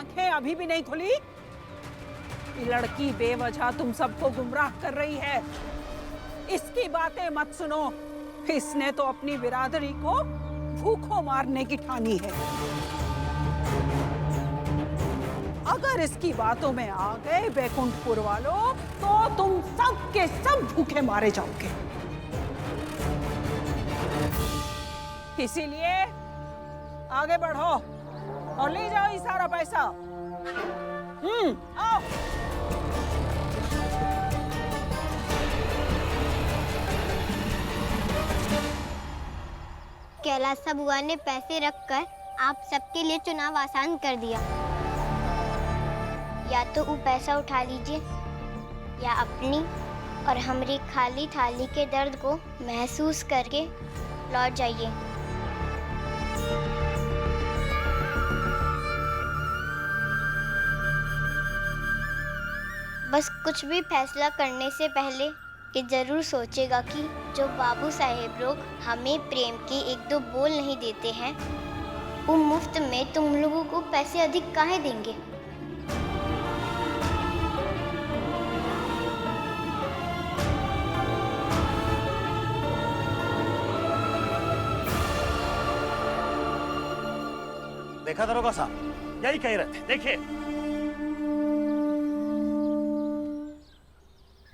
आंखें अभी भी नहीं खुली? ये लड़की बेवजह तुम सबको गुमराह कर रही है। इसकी बातें मत सुनो। इसने तो अपनी बिरादरी को भूखों मारने की ठानी है। अगर इसकी बातों में आ गए बैकुंठपुर वालों, तो तुम सब के सब भूखे मारे जाओगे। इसीलिए आगे बढ़ो और ले जाओ ये सारा पैसा। आओ। कैलासा बुआ ने पैसे रखकर आप सबके लिए चुनाव आसान कर दिया। या तो वो पैसा उठा लीजिए या अपनी और हमारी खाली थाली के दर्द को महसूस करके लौट जाइए। बस कुछ भी फैसला करने से पहले ये जरूर सोचेगा कि जो बाबू साहेब लोग हमें प्रेम के एक दो बोल नहीं देते हैं, वो मुफ्त में तुम लोगों को पैसे अधिक काहे देंगे। देखा दरोगा साहब, यही कह रहे थे। देखिए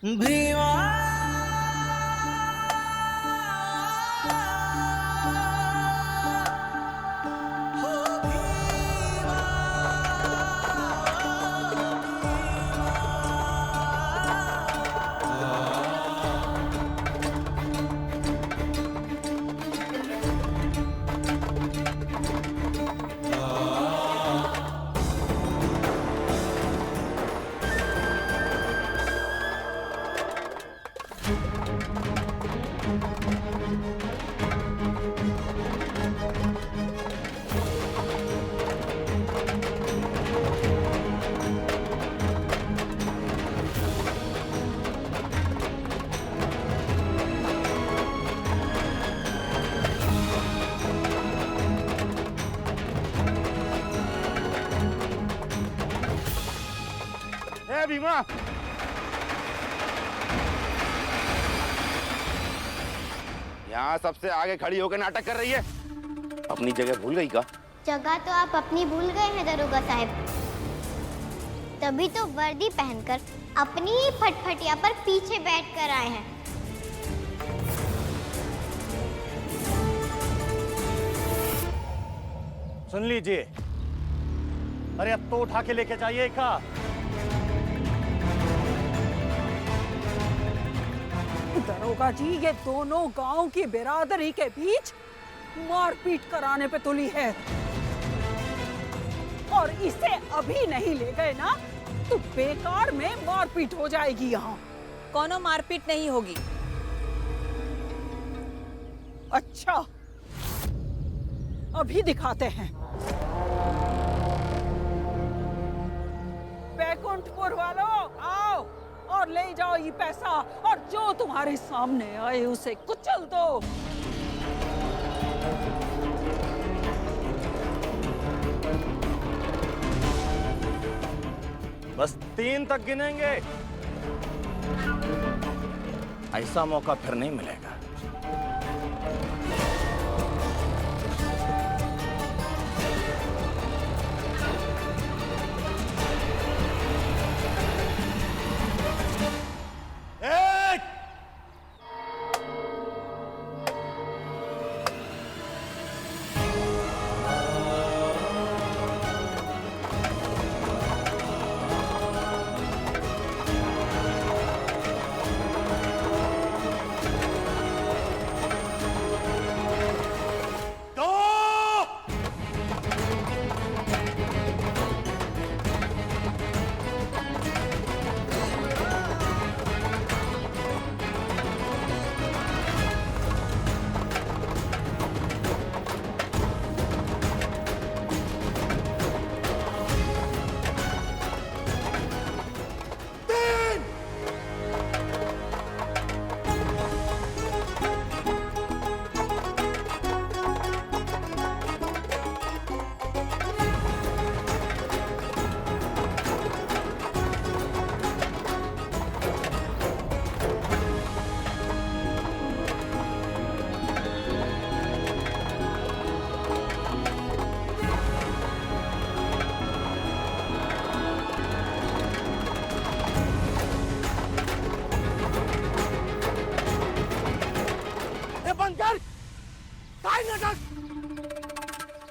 भीमा भीमा, यहाँ सबसे आगे खड़ी होकर नाटक कर रही है। अपनी जगह भूल गई का? जगह तो आप अपनी भूल गए हैं दरोगा साहब। तभी तो वर्दी पहनकर अपनी ही फटफटिया पर पीछे बैठकर आए हैं। सुन लीजिए, अरे अब तो उठा के लेके जाइए का। दरोगा जी, ये दोनों गांव की बिरादरी के बीच मारपीट कराने पे तुली है, और इसे अभी नहीं ले गए ना तो बेकार में मारपीट हो जाएगी। यहाँ कोनो मारपीट नहीं होगी। अच्छा, अभी दिखाते हैं। बैकुंठपुर वालों, आओ और ले जाओ ये पैसा, और जो तुम्हारे सामने आए उसे कुचल दो। बस 3 तक गिनेंगे, ऐसा मौका फिर नहीं मिलेगा।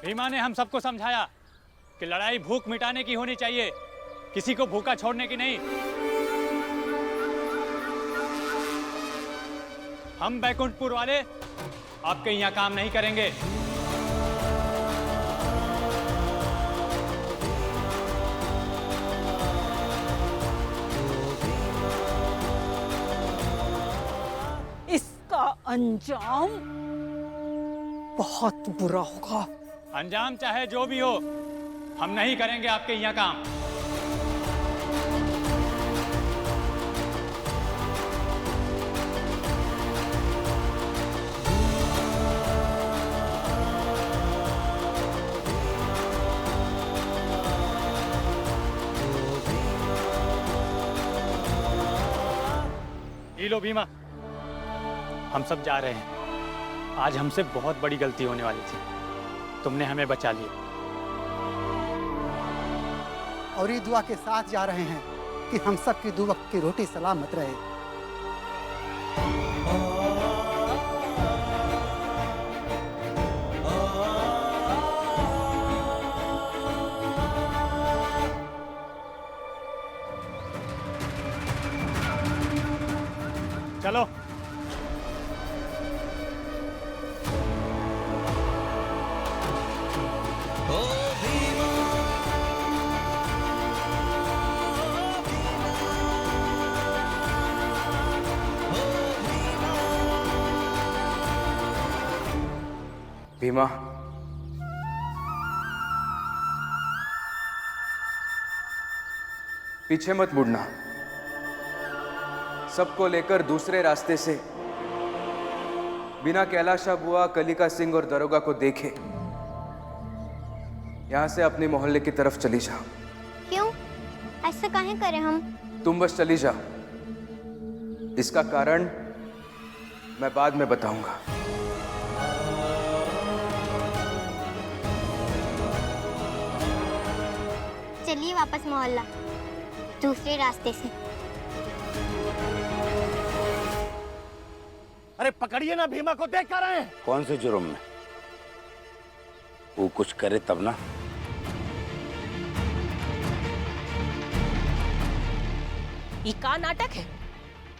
भीमा ने हम सबको समझाया कि लड़ाई भूख मिटाने की होनी चाहिए, किसी को भूखा छोड़ने की नहीं। हम बैकुंठपुर वाले आपके यहाँ काम नहीं करेंगे। इसका अंजाम बहुत बुरा होगा। अंजाम चाहे जो भी हो, हम नहीं करेंगे आपके यहाँ काम। ये लो भीमा, हम सब जा रहे हैं। आज हमसे बहुत बड़ी गलती होने वाली थी, तुमने हमें बचा लिया। और ये दुआ के साथ जा रहे हैं कि हम सब की 2 वक्त की रोटी सलामत रहे। चलो। भीमा, पीछे मत मुड़ना। सबको लेकर दूसरे रास्ते से बिना कैलाशा बुआ, कलिका सिंह और दरोगा को देखे यहां से अपने मोहल्ले की तरफ चली जा। क्यों? ऐसा काहे करें हम? तुम बस चली जा, इसका कारण मैं बाद में बताऊंगा। चलिए वापस मोहल्ला, दूसरे रास्ते से। अरे पकड़िए ना, भीमा को देख कर रहे हैं। कौन से जुर्म में? वो कुछ करे तब ना। ये का नाटक है?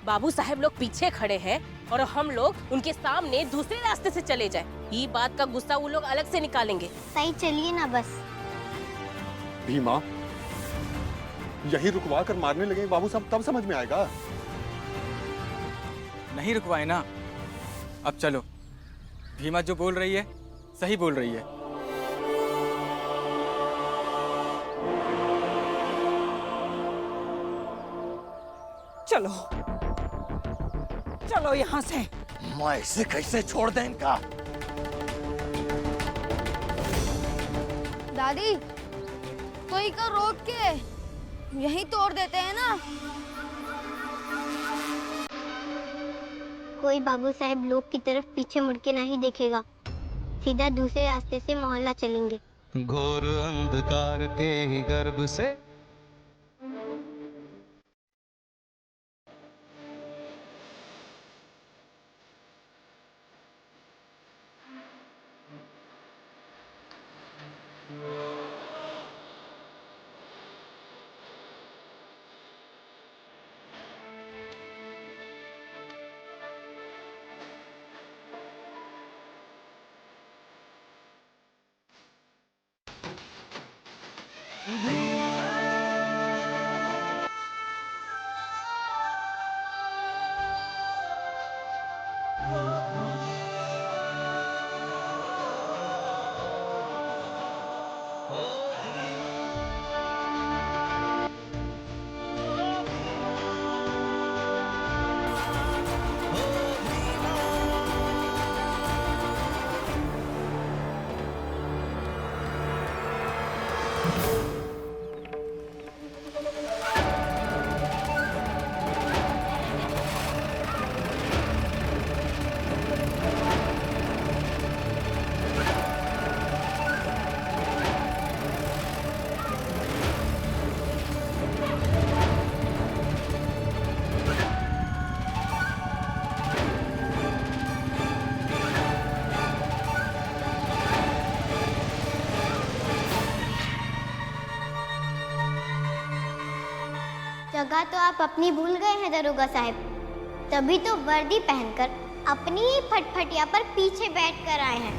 बाबू साहब लोग पीछे खड़े हैं और हम लोग उनके सामने दूसरे रास्ते से चले जाए। ये बात का गुस्सा वो लोग अलग से निकालेंगे। सही, चलिए ना बस। भीमा, यही रुकवा कर मारने लगे बाबू साहब, तब समझ में आएगा। नहीं रुकवाए ना, अब चलो। भीमा जो बोल रही है सही बोल रही है। चलो चलो यहाँ से। मैं इसे कैसे छोड़ दें इनका? दादी, तो इका रोक के यहीं तोड़ देते हैं ना। कोई बाबू साहब लोग की तरफ पीछे मुड़ के नहीं देखेगा, सीधा दूसरे रास्ते से मोहल्ला चलेंगे। घोर अंधकार के ही गर्भ से जगह तो आप अपनी भूल गए हैं दरोगा साहब, तभी तो वर्दी पहनकर अपनी ही फटफटिया पर पीछे बैठकर आए हैं।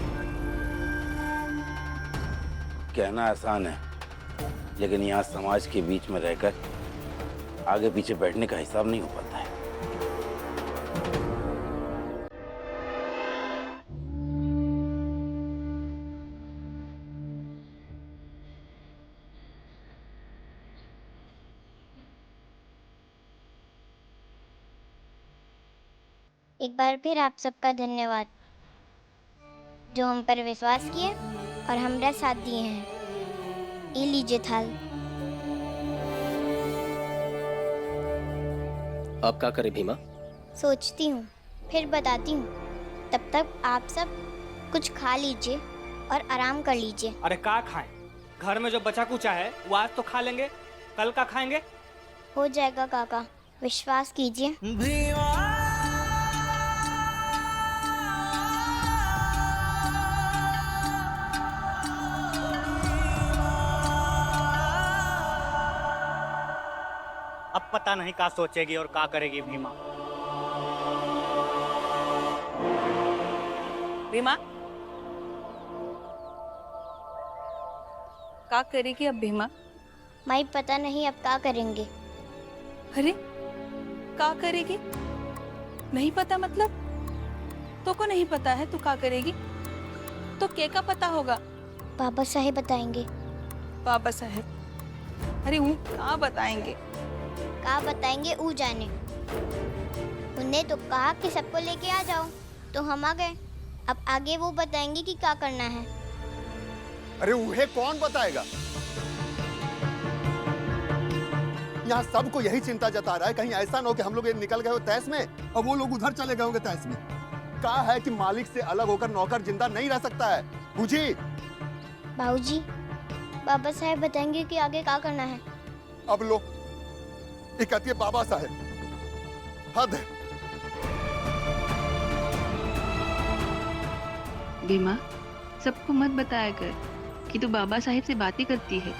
कहना आसान है, लेकिन यहाँ समाज के बीच में रहकर आगे पीछे बैठने का हिसाब नहीं हो पाता है। एक बार फिर आप सबका धन्यवाद जो हम पर विश्वास किए और हमारा साथ दिए हैं। ये लीजिए थाल। अब क्या करें भीमा? सोचती हूँ, फिर बताती हूँ। तब तक आप सब कुछ खा लीजिए और आराम कर लीजिए। अरे क्या खाएं? घर में जो बचा कुचा है वो आज तो खा लेंगे, कल का खाएंगे? हो जाएगा काका, विश्वास कीजिए। अब पता नहीं क्या सोचेगी और क्या करेगी भीमा। भीमा क्या करेगी अब भीमा? माई पता नहीं अब क्या करेंगे। अरे क्या करेगी? नहीं पता मतलब? तो को नहीं पता है तू क्या करेगी? तो के का पता होगा? बाबा साहेब बताएंगे। बाबा साहेब? अरे वो क्या बताएंगे? क्या बताएंगे ऊ जाने। उन्हें तो कहा कि सबको लेके आ जाओ, तो हम आ गए। अब आगे वो बताएंगे कि क्या करना है। अरे उन्हें कौन बताएगा? यहाँ सबको यही चिंता जता रहा है, कहीं ऐसा ना हो कि हम लोग निकल गए हो तैस में और वो लोग उधर चले गए होंगे तैस में। कहा है कि मालिक से अलग होकर नौकर जिंदा नहीं रह सकता है, बुझी? बाबूजी, बाबा साहेब बताएंगे कि आगे क्या करना है। अब लो, ये कहती है बाबा साहेब, हद है। भीमा सबको मत बताया कर कि तू बाबा साहेब से बातें करती है।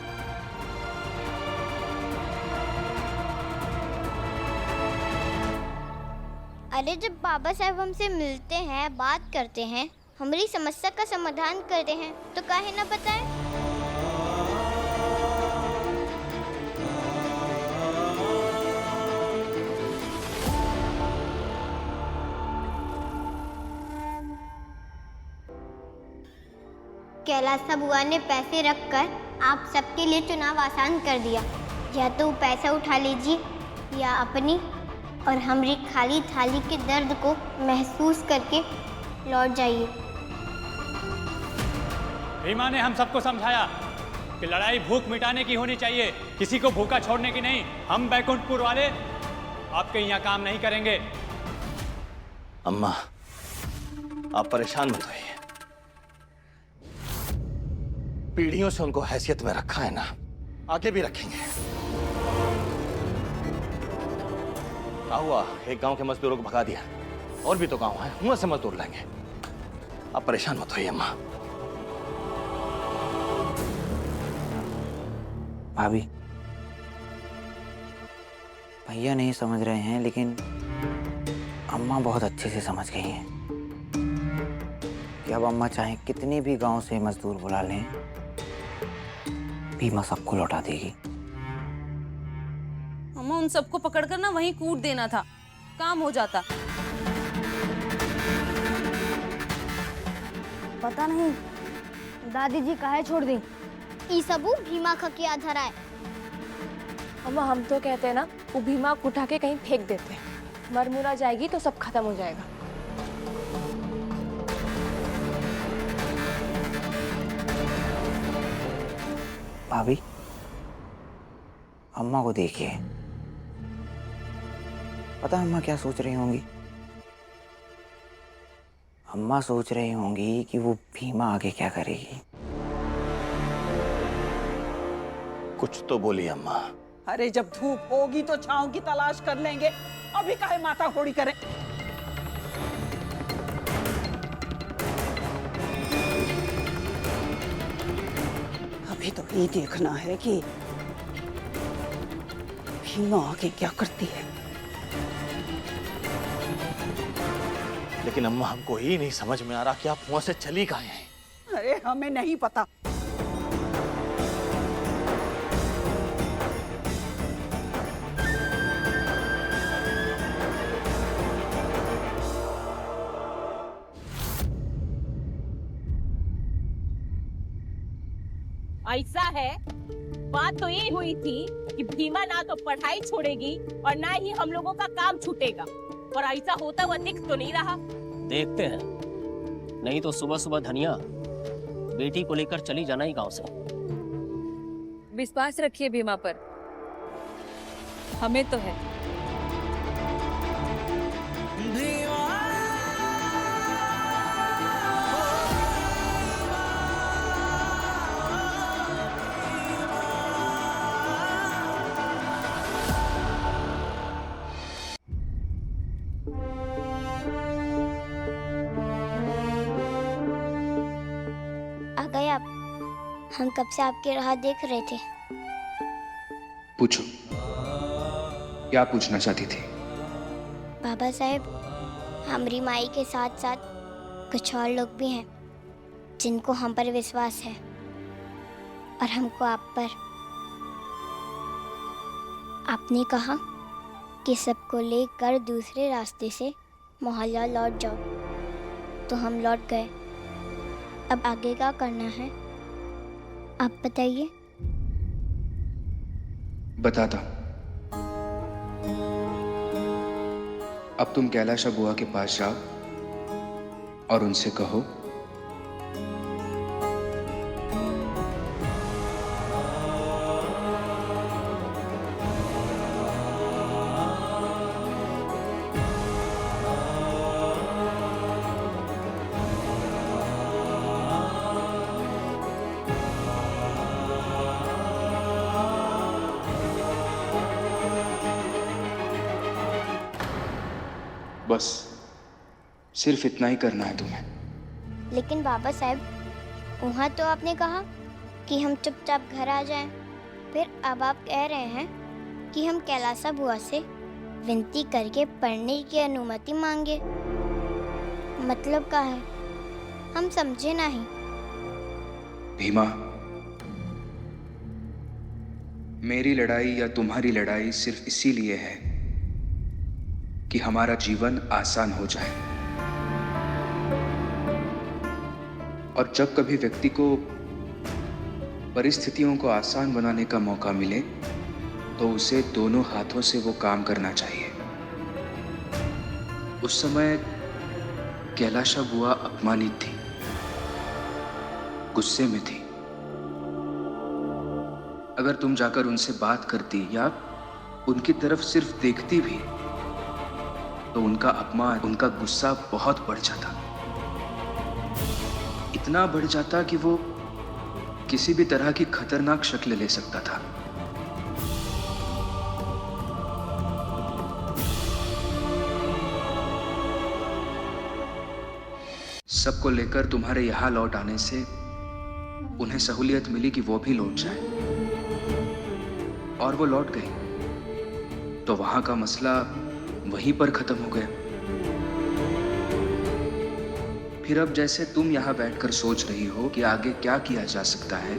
अरे जब बाबा साहेब हमसे मिलते हैं, बात करते हैं, हमारी समस्या का समाधान करते हैं, तो काहे ना बताएं? कैलासा बुआ ने पैसे रखकर आप सबके लिए चुनाव आसान कर दिया। या तो पैसा उठा लीजिए या अपनी और हमारी खाली थाली के दर्द को महसूस करके लौट जाइए। भीमा ने हम सबको समझाया कि लड़ाई भूख मिटाने की होनी चाहिए, किसी को भूखा छोड़ने की नहीं। हम बैकुंठपुर वाले आपके यहाँ काम नहीं करेंगे। अम्मा आप परेशान मत होइए, पीढ़ियों से उनको हैसियत में रखा है ना, आगे भी रखेंगे। क्या हुआ? एक गांव के मजदूरों को भगा दिया, और भी तो गांव है, वहां से मजदूर लाएंगे। आप परेशान मत होइए अम्मा। भाभी, भैया नहीं समझ रहे हैं, लेकिन अम्मा बहुत अच्छे से समझ गई हैं कि अब अम्मा चाहे कितने भी गांव से मजदूर बुला लें, भीमा सबको लौटा देगी। अम्मा उन सबको पकड़कर ना वहीं कूट देना था, काम हो जाता। पता नहीं दादी जी काहे छोड़ दी। ई सबू भीमा खके आधार है। अम्मा हम तो कहते हैं ना, वो भीमा को उठा के कहीं फेंक देते हैं, मर मुरा जाएगी तो सब खत्म हो जाएगा। भाभी, अम्मा को देखिए, पता अम्मा क्या सोच रही होंगी? अम्मा सोच रही होंगी कि वो भीमा आगे क्या करेगी। कुछ तो बोली अम्मा। अरे जब धूप होगी तो छांव की तलाश कर लेंगे, अभी काहे माथा फोड़ी करें। अभी तो ये देखना है कि भीमा आगे क्या करती है। लेकिन अम्मा हमको ही नहीं समझ में आ रहा कि आप वहां से चली कहाँ हैं। अरे हमें नहीं पता। ऐसा है, बात तो ये हुई थी कि भीमा ना तो पढ़ाई छोड़ेगी और ना ही हम लोगों का काम छूटेगा, और ऐसा होता हुआ दिख तो नहीं रहा। देखते हैं, नहीं तो सुबह सुबह धनिया बेटी को लेकर चली जाना ही गांव से। विश्वास रखिए भीमा पर, हमें तो है। आ गए आप। हम कब से आपकी राह देख रहे थे। पूछो, क्या पूछना चाहती थी? बाबा साहेब, हमारी माई के साथ साथ कुछ और लोग भी हैं जिनको हम पर विश्वास है, और हमको आप पर। आपने कहा कि सबको लेकर दूसरे रास्ते से मोहल्ला लौट जाओ, तो हम लौट गए। अब आगे क्या करना है आप बताइए। बताता। अब तुम कैलाशा बुआ के पास जाओ और उनसे कहो बस सिर्फ इतना ही करना है तुम्हें। लेकिन बाबा साहब, वहाँ तो आपने कहा कि हम चुपचाप घर आ जाएं। फिर अब आप कह रहे हैं कि हम कैलाशा बुआ से विनती करके पढ़ने की अनुमति मांगे। मतलब क्या है, हम समझे नहीं। भीमा, मेरी लड़ाई या तुम्हारी लड़ाई सिर्फ इसीलिए है कि हमारा जीवन आसान हो जाए। और जब कभी व्यक्ति को परिस्थितियों को आसान बनाने का मौका मिले तो उसे दोनों हाथों से वो काम करना चाहिए। उस समय कैलाशा बुआ अपमानित थी, गुस्से में थी। अगर तुम जाकर उनसे बात करती या उनकी तरफ सिर्फ देखती भी तो उनका अपमान, उनका गुस्सा बहुत बढ़ जाता। इतना बढ़ जाता कि वो किसी भी तरह की खतरनाक शक्ल ले सकता था। सबको लेकर तुम्हारे यहां लौट आने से उन्हें सहूलियत मिली कि वो भी लौट जाए, और वो लौट गई तो वहां का मसला वहीं पर खत्म हो गया। फिर अब जैसे तुम यहां बैठकर सोच रही हो कि आगे क्या किया जा सकता है,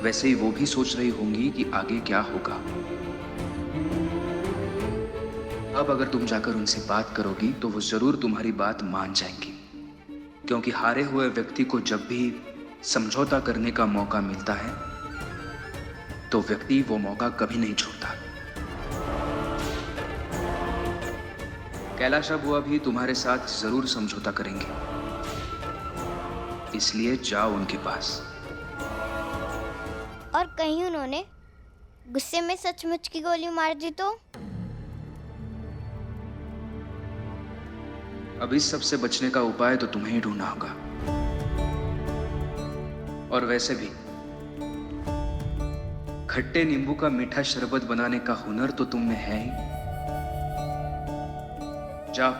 वैसे ही वो भी सोच रही होंगी कि आगे क्या होगा। अब अगर तुम जाकर उनसे बात करोगी तो वो जरूर तुम्हारी बात मान जाएंगी, क्योंकि हारे हुए व्यक्ति को जब भी समझौता करने का मौका मिलता है तो व्यक्ति वो मौका कभी नहीं छोड़ता। कैलाशा बुआ भी तुम्हारे साथ जरूर समझौता करेंगे, इसलिए जाओ उनके पास। और कहीं उन्होंने गुस्से में सचमुच की गोली मार दी तो? अब इस सब से बचने का उपाय तो तुम्हें ही ढूंढना होगा। और वैसे भी खट्टे नींबू का मीठा शरबत बनाने का हुनर तो तुम में है ही। जाओ,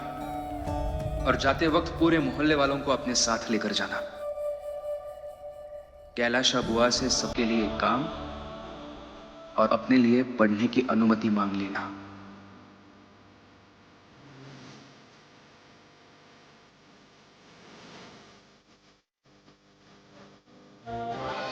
और जाते वक्त पूरे मोहल्ले वालों को अपने साथ लेकर जाना। कैलाशा बुआ से सबके लिए एक काम और अपने लिए पढ़ने की अनुमति मांग लेना।